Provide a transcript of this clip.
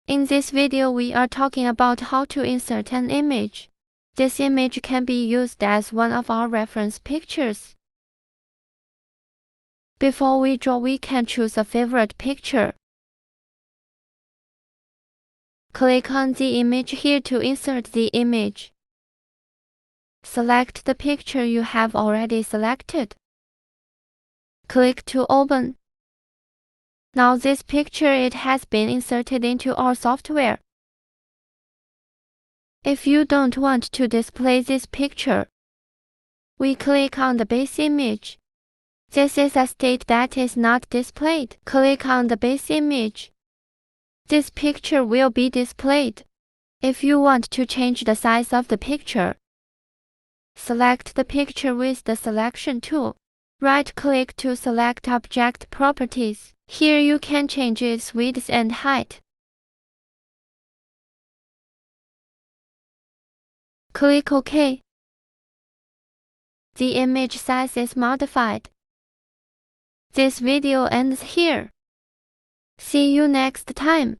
In this video we are talking about how to insert an image. This image can be used as one of our reference pictures. Before we draw, we can choose a favorite picture. Click on the image here to insert the image. Select the picture you have already selected. Click to open. Now this picture has been inserted into our software. If you don't want to display this picture, we click on the base image. This is a state that is not displayed. Click on the base image. This picture will be displayed. If you want to change the size of the picture, select the picture with the selection tool. Right-click to select Object Properties. Here you can change its width and height. Click OK. The image size is modified. This video ends here. See you next time.